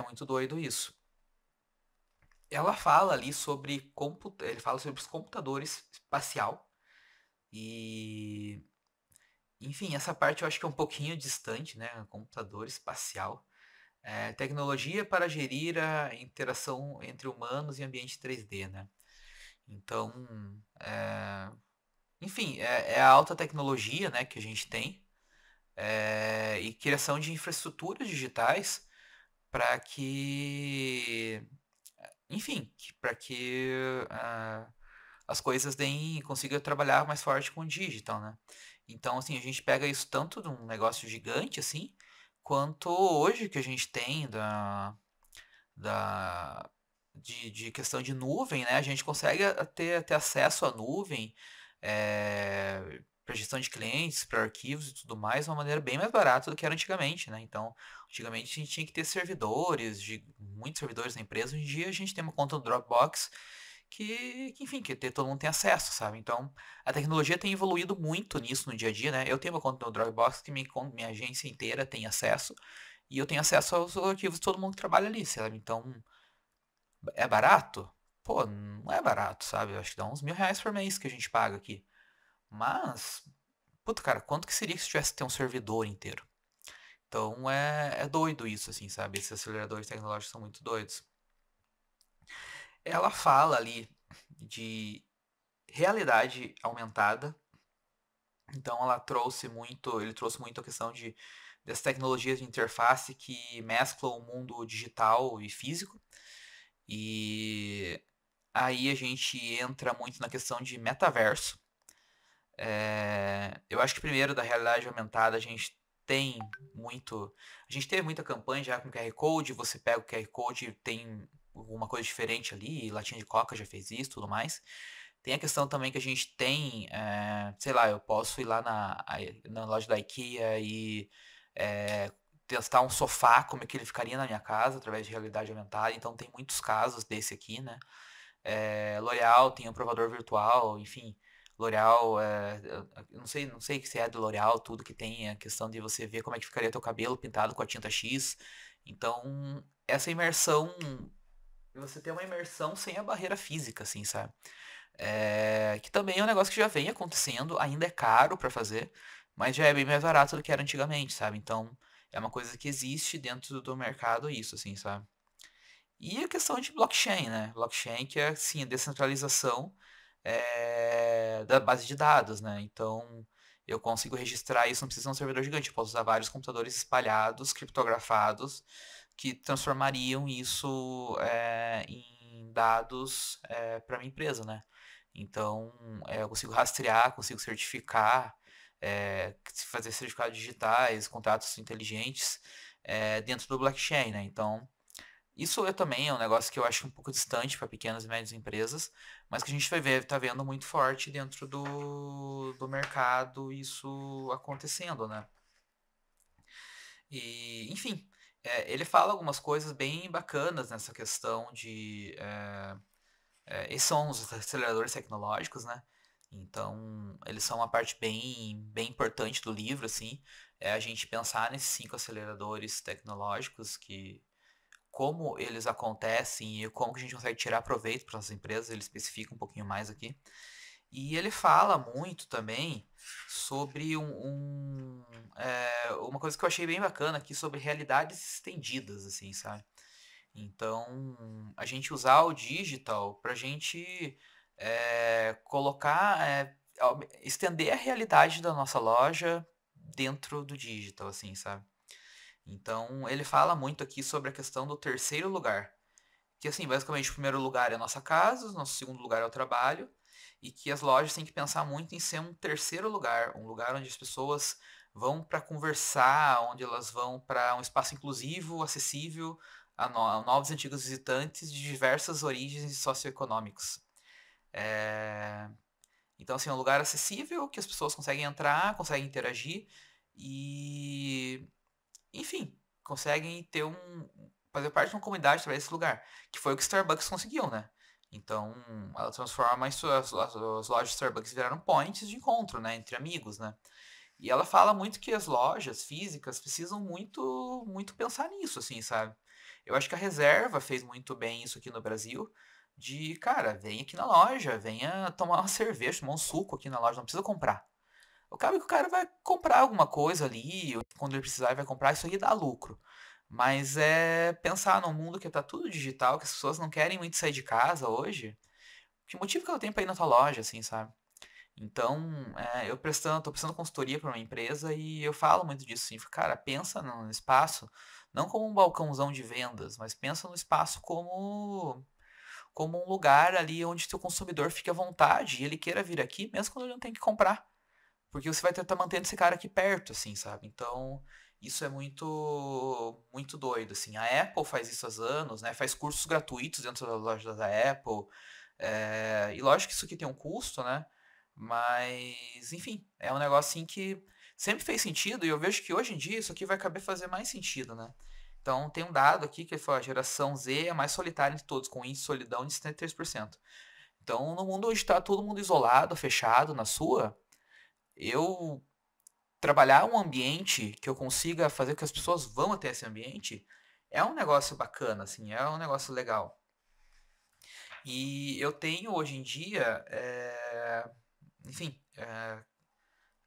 muito doido isso. Ela fala ali sobre ele fala sobre os computadores espacial e enfim, essa parte eu acho que é um pouquinho distante, né? Computador espacial. Tecnologia para gerir a interação entre humanos e ambiente 3D, né? Então, enfim, é a alta tecnologia, né, que a gente tem e criação de infraestruturas digitais para que, enfim, para que as coisas consigam trabalhar mais forte com o digital, né? Então, assim, a gente pega isso tanto de um negócio gigante, assim, quanto hoje que a gente tem da, de questão de nuvem, né? A gente consegue ter acesso à nuvem para gestão de clientes, para arquivos e tudo mais, de uma maneira bem mais barata do que era antigamente, né? Então, antigamente a gente tinha que ter servidores, muitos servidores na empresa. Hoje em dia a gente tem uma conta no Dropbox enfim, todo mundo tem acesso, sabe? Então, a tecnologia tem evoluído muito nisso no dia a dia, né? Eu tenho uma conta no Dropbox que minha agência inteira tem acesso, e eu tenho acesso aos arquivos de todo mundo que trabalha ali, sabe? Então, é barato? Pô, não é barato, sabe? Eu acho que dá uns R$ 1.000 por mês que a gente paga aqui. Mas, puta, cara, quanto que seria que se tivesse que ter um servidor inteiro? Então, é doido isso, assim, sabe? Esses aceleradores tecnológicos são muito doidos. Ela fala ali de realidade aumentada. Então ele trouxe muito a questão das tecnologias de interface que mesclam o mundo digital e físico. E aí a gente entra muito na questão de metaverso. Eu acho que primeiro da realidade aumentada tem muito. A gente teve muita campanha já com QR Code, você pega o QR Code, tem alguma coisa diferente ali, latinha de coca já fez isso, tudo mais. Tem a questão também que a gente tem, sei lá, eu posso ir lá na loja da IKEA e é, testar um sofá, como é que ele ficaria na minha casa, através de realidade aumentada. Então tem muitos casos desse aqui, né? L'Oreal tem um provador virtual, enfim. L'Oreal, eu não sei se é do L'Oreal, tudo que tem a questão de você ver como é que ficaria teu cabelo pintado com a tinta X. Então, essa imersão, você tem uma imersão sem a barreira física, assim, sabe? Que também é um negócio que já vem acontecendo, ainda é caro pra fazer, mas já é bem mais barato do que era antigamente, sabe? Então, é uma coisa que existe dentro do mercado isso, assim, sabe? E a questão de blockchain, né? Blockchain que é, assim, a descentralização da base de dados, né? Então, eu consigo registrar isso, não precisa ser um servidor gigante, eu posso usar vários computadores espalhados, criptografados, que transformariam isso em dados para minha empresa, né? Então, eu consigo rastrear, consigo certificar, fazer certificados digitais, contratos inteligentes dentro do blockchain, né? Então, isso também é um negócio que eu acho um pouco distante para pequenas e médias empresas, mas que a gente vai ver, tá vendo muito forte dentro do mercado isso acontecendo, né? E, enfim, ele fala algumas coisas bem bacanas nessa questão de esses são os aceleradores tecnológicos, né? Então, eles são uma parte bem importante do livro, assim. É a gente pensar nesses 5 aceleradores tecnológicos, que como eles acontecem e como que a gente consegue tirar proveito para as empresas, ele especifica um pouquinho mais aqui. E ele fala muito também sobre uma coisa que eu achei bem bacana aqui, sobre realidades estendidas, assim, sabe? Então, a gente usar o digital para a gente colocar, estender a realidade da nossa loja dentro do digital, assim, sabe? Então, ele fala muito aqui sobre a questão do terceiro lugar. Que, assim, basicamente, o primeiro lugar é a nossa casa, o nosso segundo lugar é o trabalho, e que as lojas têm que pensar muito em ser um terceiro lugar, um lugar onde as pessoas vão para conversar, onde elas vão para um espaço inclusivo, acessível a novos e antigos visitantes de diversas origens socioeconômicas. É, Então, assim, é um lugar acessível que as pessoas conseguem entrar, conseguem interagir e enfim, conseguem fazer parte de uma comunidade através desse lugar, que foi o que Starbucks conseguiu, né? Então, ela transforma as lojas de Starbucks viraram points de encontro, né, entre amigos, né? E ela fala muito que as lojas físicas precisam muito muito pensar nisso, assim, sabe? Eu acho que a Reserva fez muito bem isso aqui no Brasil, de, cara, vem aqui na loja, venha tomar uma cerveja, tomar um suco aqui na loja, não precisa comprar. Acaba que o cara vai comprar alguma coisa ali, ou quando ele precisar, ele vai comprar, isso aí dá lucro. Mas é pensar num mundo que tá tudo digital, que as pessoas não querem muito sair de casa hoje. Que motivo que ela tem pra ir na tua loja, assim, sabe? Então, tô prestando consultoria para uma empresa e eu falo muito disso, assim, cara, pensa no espaço, não como um balcãozão de vendas, mas pensa no espaço como um lugar ali onde teu consumidor fique à vontade e ele queira vir aqui, mesmo quando ele não tem que comprar. Porque você vai estar mantendo esse cara aqui perto, assim, sabe? Então, isso é muito, muito doido, assim. A Apple faz isso há anos, né? Faz cursos gratuitos dentro das lojas da Apple. E lógico que isso aqui tem um custo, né? Mas, enfim, é um negócio assim que sempre fez sentido e eu vejo que hoje em dia isso aqui vai caber fazer mais sentido, né? Então, tem um dado aqui que ele fala, a geração Z é a mais solitária de todos, com índice de solidão de 73%. Então, no mundo hoje está todo mundo isolado, fechado na sua, eu trabalhar um ambiente que eu consiga fazer com que as pessoas vão até esse ambiente é um negócio bacana, assim, é um negócio legal. E eu tenho hoje em dia, enfim,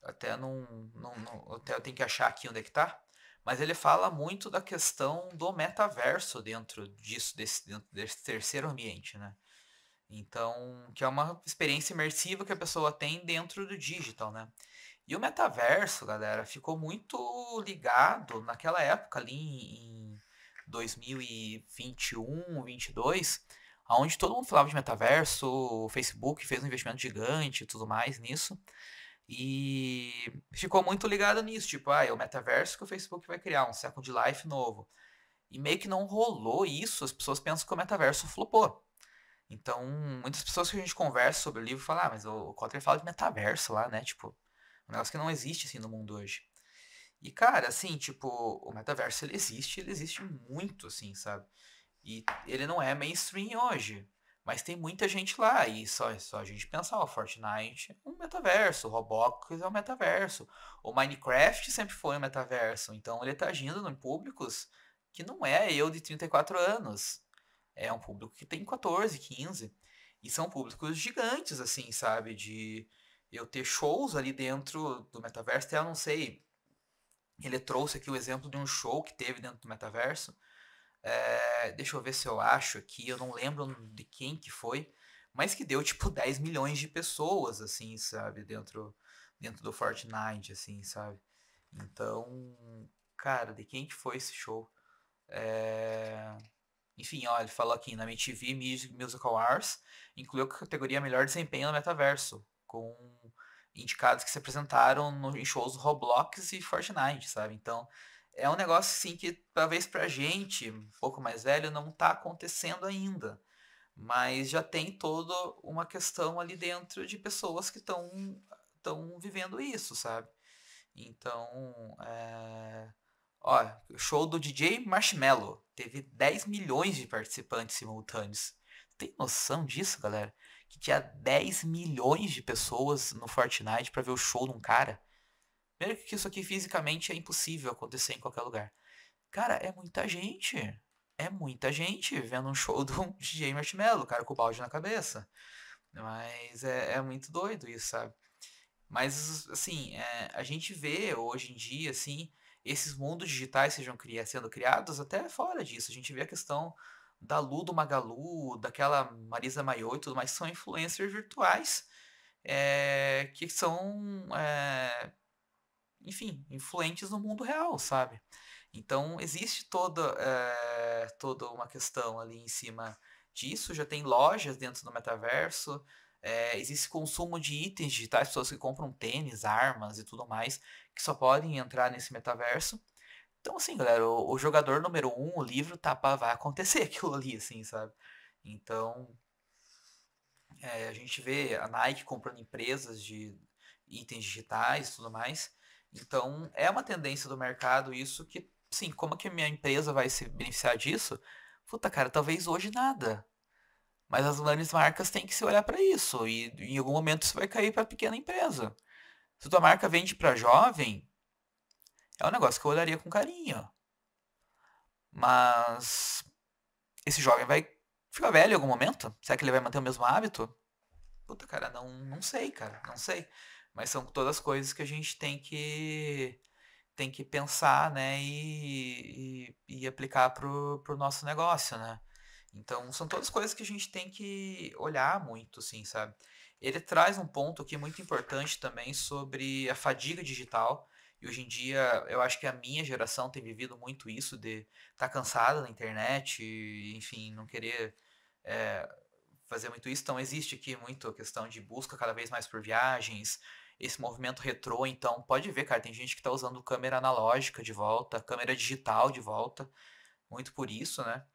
até até eu tenho que achar aqui onde é que tá, mas ele fala muito da questão do metaverso dentro disso, dentro desse terceiro ambiente, né? Então, que é uma experiência imersiva que a pessoa tem dentro do digital, né? E o metaverso, galera, ficou muito ligado naquela época ali em 2021, 22, onde todo mundo falava de metaverso, o Facebook fez um investimento gigante e tudo mais nisso. E ficou muito ligado nisso, tipo, é o metaverso que o Facebook vai criar, um Second Life novo. E meio que não rolou isso, as pessoas pensam que o metaverso flopou. Então, muitas pessoas que a gente conversa sobre o livro falam, mas o Kotler fala de metaverso lá, né? Tipo, um negócio que não existe assim no mundo hoje. E, cara, assim, tipo, o metaverso ele existe muito, assim, sabe? E ele não é mainstream hoje. Mas tem muita gente lá e só a gente pensar, o Fortnite é um metaverso, o Roblox é um metaverso, o Minecraft sempre foi um metaverso, então ele tá agindo em públicos que não é eu de 34 anos, é um público que tem 14, 15, e são públicos gigantes, assim, sabe, de eu ter shows ali dentro do metaverso, até eu não sei, ele trouxe aqui o exemplo de um show que teve dentro do metaverso, deixa eu ver se eu acho aqui, eu não lembro de quem que foi, mas que deu tipo 10 milhões de pessoas, assim, sabe, dentro do Fortnite, assim, sabe? Então, cara, de quem que foi esse show? É... Enfim, ó, ele falou aqui na MTV Musical Awards, incluiu a categoria Melhor Desempenho no Metaverso, com indicados que se apresentaram em shows do Roblox e Fortnite, sabe? Então, é um negócio assim que talvez pra gente, um pouco mais velho, não tá acontecendo ainda. Mas já tem toda uma questão ali dentro de pessoas que estão vivendo isso, sabe? Então, ó, o show do DJ Marshmello teve 10 milhões de participantes simultâneos. Tem noção disso, galera? Que tinha 10 milhões de pessoas no Fortnite pra ver o show de um cara? Primeiro que isso aqui fisicamente é impossível acontecer em qualquer lugar. Cara, é muita gente. É muita gente vendo um show do DJ Marshmello, o cara com o balde na cabeça. Mas é muito doido isso, sabe? Mas, assim, a gente vê hoje em dia, assim, esses mundos digitais sendo criados até fora disso. A gente vê a questão da Lu do Magalu, daquela Marisa Maiô e tudo mais, que são influencers virtuais, que são, enfim, influentes no mundo real, sabe? Então, existe toda uma questão ali em cima disso. Já tem lojas dentro do metaverso, existe consumo de itens digitais, pessoas que compram tênis, armas e tudo mais, que só podem entrar nesse metaverso. Então, assim, galera, o jogador número um, o livro, tá, vai acontecer aquilo ali, assim, sabe? Então, a gente vê a Nike comprando empresas de itens digitais e tudo mais. Então, é uma tendência do mercado isso que, sim, como que a minha empresa vai se beneficiar disso? Puta, cara, talvez hoje nada. Mas as grandes marcas têm que se olhar para isso e em algum momento isso vai cair para a pequena empresa. Se tua marca vende para jovem, é um negócio que eu olharia com carinho. Mas esse jovem vai ficar velho em algum momento? Será que ele vai manter o mesmo hábito? Puta, cara, não sei, cara, não sei. Mas são todas coisas que a gente tem que pensar, né, e aplicar pro nosso negócio, né? Então, são todas coisas que a gente tem que olhar muito, assim, sabe? Ele traz um ponto aqui muito importante também sobre a fadiga digital. E hoje em dia, eu acho que a minha geração tem vivido muito isso de estar cansada da internet, e, enfim, não querer é, fazer muito isso. Então, existe aqui muito a questão de busca cada vez mais por viagens, esse movimento retrô. Então, pode ver, cara, tem gente que está usando câmera analógica de volta, câmera digital de volta, muito por isso, né?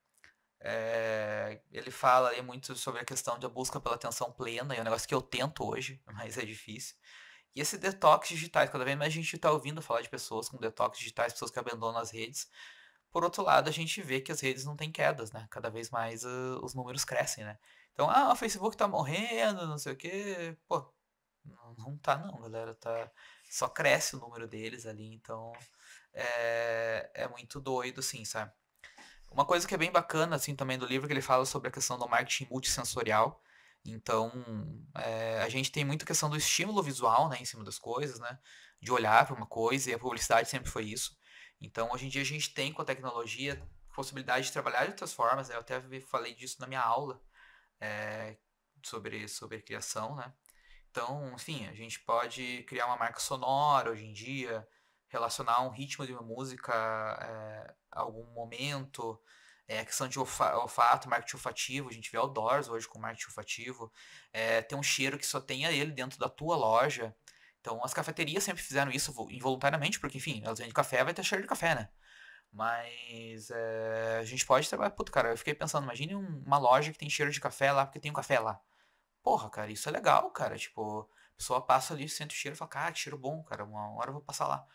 Ele fala ali muito sobre a questão da busca pela atenção plena, e é um negócio que eu tento hoje, mas é difícil. E esse detox digitais, cada vez mais a gente está ouvindo falar de pessoas com detox digitais, pessoas que abandonam as redes. Por outro lado, a gente vê que as redes não têm quedas, né? Cada vez mais os números crescem, né? Então, o Facebook tá morrendo, não sei o quê. Pô, não tá não, galera. Tá, só cresce o número deles ali, então é muito doido, assim, sabe? Uma coisa que é bem bacana, assim, também do livro, que ele fala sobre a questão do marketing multissensorial. Então, a gente tem muita questão do estímulo visual, né, em cima das coisas, né? De olhar para uma coisa, e a publicidade sempre foi isso. Então, hoje em dia, a gente tem com a tecnologia possibilidade de trabalhar de outras formas, né? Eu até falei disso na minha aula, é, sobre criação, né? Então, enfim, a gente pode criar uma marca sonora hoje em dia, relacionar um ritmo de uma música a algum momento, a questão de olfato, marketing olfativo, a gente vê outdoors hoje com marketing olfativo, tem um cheiro que só tenha ele dentro da tua loja. Então, as cafeterias sempre fizeram isso involuntariamente, porque, enfim, elas vendem café, vai ter cheiro de café, né? Mas a gente pode trabalhar. Puta, cara, eu fiquei pensando, imagine uma loja que tem cheiro de café lá, porque tem um café lá. Porra, cara, isso é legal, cara. Tipo, a pessoa passa ali, sente o cheiro e fala, cara, que cheiro bom, cara. Uma hora eu vou passar lá.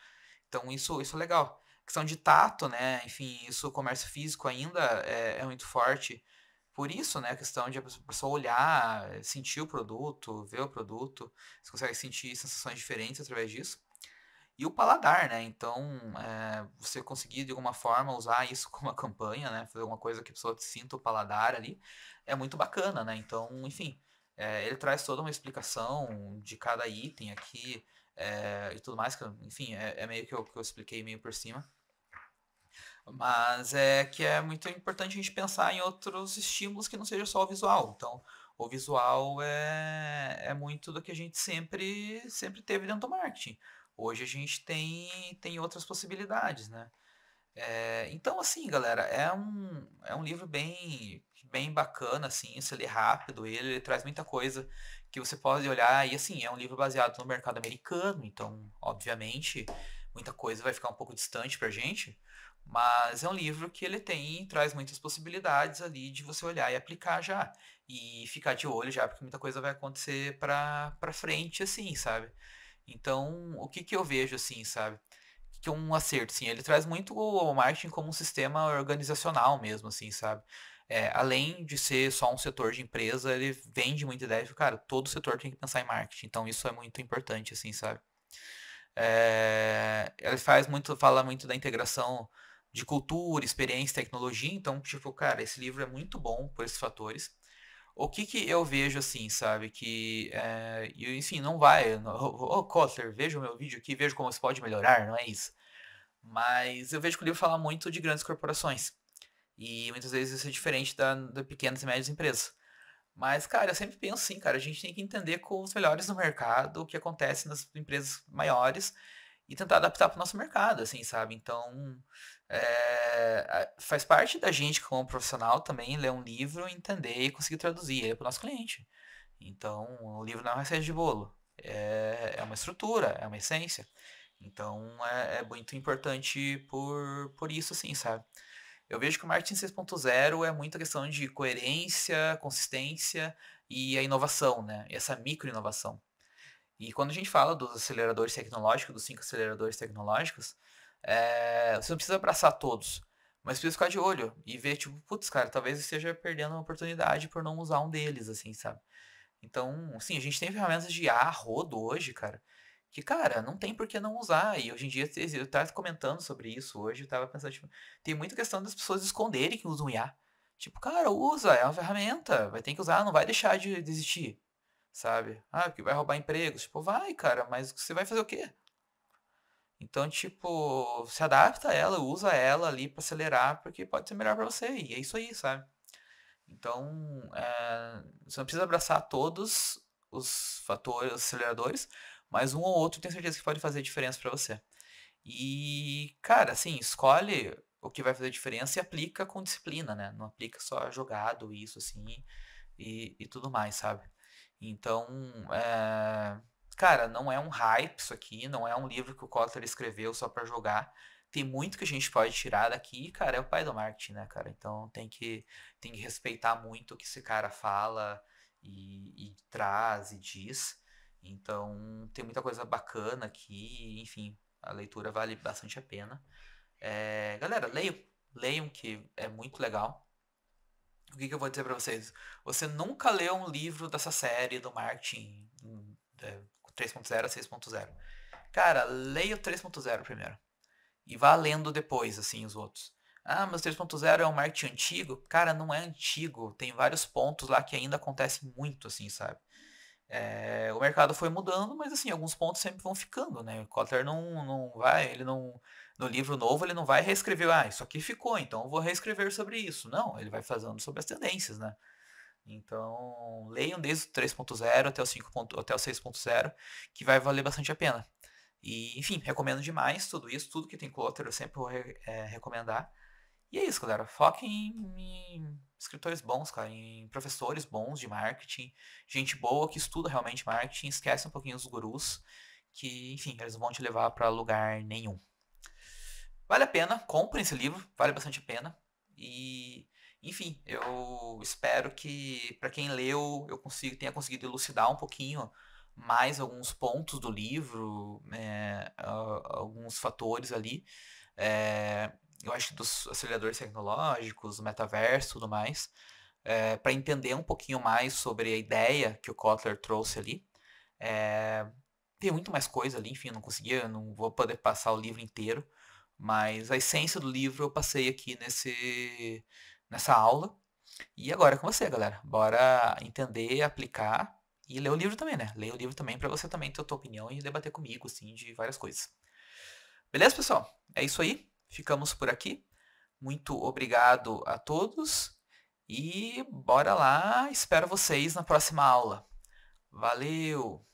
Então, isso é legal. Questão de tato, né? Enfim, isso, o comércio físico ainda é muito forte. por isso, né, a questão de a pessoa olhar, sentir o produto, ver o produto, você consegue sentir sensações diferentes através disso. E o paladar, né? Então, você conseguir de alguma forma usar isso como uma campanha, né? Fazer alguma coisa que a pessoa sinta o paladar ali, é muito bacana, né? Então, enfim, ele traz toda uma explicação de cada item aqui e tudo mais, que, enfim, é meio que eu expliquei meio por cima. Mas é que é muito importante a gente pensar em outros estímulos que não seja só o visual. Então, o visual é muito do que a gente sempre teve dentro do marketing. Hoje a gente tem outras possibilidades, né? Então, assim, galera, é um livro bem bacana, assim, você lê rápido, ele traz muita coisa que você pode olhar, e assim, é um livro baseado no mercado americano, então, obviamente, muita coisa vai ficar um pouco distante pra gente, mas é um livro que ele traz muitas possibilidades ali de você olhar e aplicar já, e ficar de olho já, porque muita coisa vai acontecer pra frente, assim, sabe? Então, o que que eu vejo, assim, sabe? Que é um acerto, assim. Ele traz muito o marketing como um sistema organizacional mesmo, assim, sabe? Além de ser só um setor de empresa, ele vende muita ideia de, cara, todo setor tem que pensar em marketing. Então isso é muito importante, assim, sabe? Ele fala muito da integração de cultura, experiência, tecnologia. Então, tipo, cara, esse livro é muito bom por esses fatores. O que que eu vejo assim, sabe? Enfim, não vai. Ô, Kotler, veja o meu vídeo aqui, veja como isso pode melhorar, não é isso. Mas eu vejo que o livro fala muito de grandes corporações. E muitas vezes isso é diferente da pequenas e médias empresas. Mas, cara, eu sempre penso assim, cara, a gente tem que entender com os melhores do mercado o que acontece nas empresas maiores e tentar adaptar para o nosso mercado, assim, sabe? Então, faz parte da gente como profissional também ler um livro, entender e conseguir traduzir ele para o nosso cliente. Então, o livro não é uma receita de bolo, é uma estrutura, é uma essência. Então, é muito importante por isso, assim, sabe? Eu vejo que o marketing 6.0 é muita questão de coerência, consistência e a inovação, né? E essa micro-inovação. E quando a gente fala dos aceleradores tecnológicos, dos 5 aceleradores tecnológicos, você não precisa abraçar todos, mas precisa ficar de olho e ver, tipo, putz, cara, talvez eu esteja perdendo uma oportunidade por não usar um deles, assim, sabe? Então, assim, a gente tem ferramentas de IA a rodo hoje, cara, que, cara, não tem por que não usar. E hoje em dia, eu tava comentando sobre isso hoje, eu tava pensando, tipo, tem muita questão das pessoas esconderem que usam IA. Tipo, cara, usa, é uma ferramenta, vai ter que usar, não vai deixar de existir, sabe? Ah, porque vai roubar empregos. Tipo, vai, cara, mas você vai fazer o quê? Então, tipo, se adapta a ela, usa ela ali pra acelerar, porque pode ser melhor pra você. E é isso aí, sabe? Então, você não precisa abraçar todos os fatores, os aceleradores, mas um ou outro tenho certeza que pode fazer diferença para você. E, cara, assim, escolhe o que vai fazer diferença e aplica com disciplina, né? Não aplica só jogado, isso, assim, e tudo mais, sabe? Então, cara, não é um hype isso aqui, não é um livro que o Kotler escreveu só para jogar. Tem muito que a gente pode tirar daqui, e, cara, é o pai do marketing, né, cara? Então tem que respeitar muito o que esse cara fala e traz e diz. Então tem muita coisa bacana aqui, enfim, a leitura vale bastante a pena. Galera, leiam que é muito legal. O que que eu vou dizer pra vocês? Você nunca leu um livro dessa série do marketing 3.0 a 6.0. Cara, leia o 3.0 primeiro. E vá lendo depois, assim, os outros. Ah, mas o 3.0 é um marketing antigo? Cara, não é antigo. Tem vários pontos lá que ainda acontecem muito, assim, sabe? O mercado foi mudando, mas assim, alguns pontos sempre vão ficando, né? O Kotler não vai, ele não. No livro novo, ele não vai reescrever, isso aqui ficou, então eu vou reescrever sobre isso. Não, ele vai fazendo sobre as tendências, né? Então, leiam desde o 3.0 até o 5. Até o 6.0, que vai valer bastante a pena. E, enfim, recomendo demais tudo isso, tudo que tem Kotler eu sempre vou recomendar. E é isso, galera. Foquem em escritores bons, cara, em professores bons de marketing, gente boa que estuda realmente marketing, esquece um pouquinho os gurus, que, enfim, eles vão te levar para lugar nenhum. Vale a pena, comprem esse livro, vale bastante a pena. E, enfim, eu espero que para quem leu, tenha conseguido elucidar um pouquinho mais alguns pontos do livro, né, alguns fatores ali. Eu acho que dos aceleradores tecnológicos, metaverso e tudo mais. para entender um pouquinho mais sobre a ideia que o Kotler trouxe ali. Tem muito mais coisa ali, enfim, eu não conseguia, não vou poder passar o livro inteiro, mas a essência do livro eu passei aqui nessa aula. E agora é com você, galera. Bora entender, aplicar e ler o livro também, né? Ler o livro também para você também ter a tua opinião e debater comigo, assim, de várias coisas. Beleza, pessoal? É isso aí. Ficamos por aqui. Muito obrigado a todos e bora lá. Espero vocês na próxima aula. Valeu!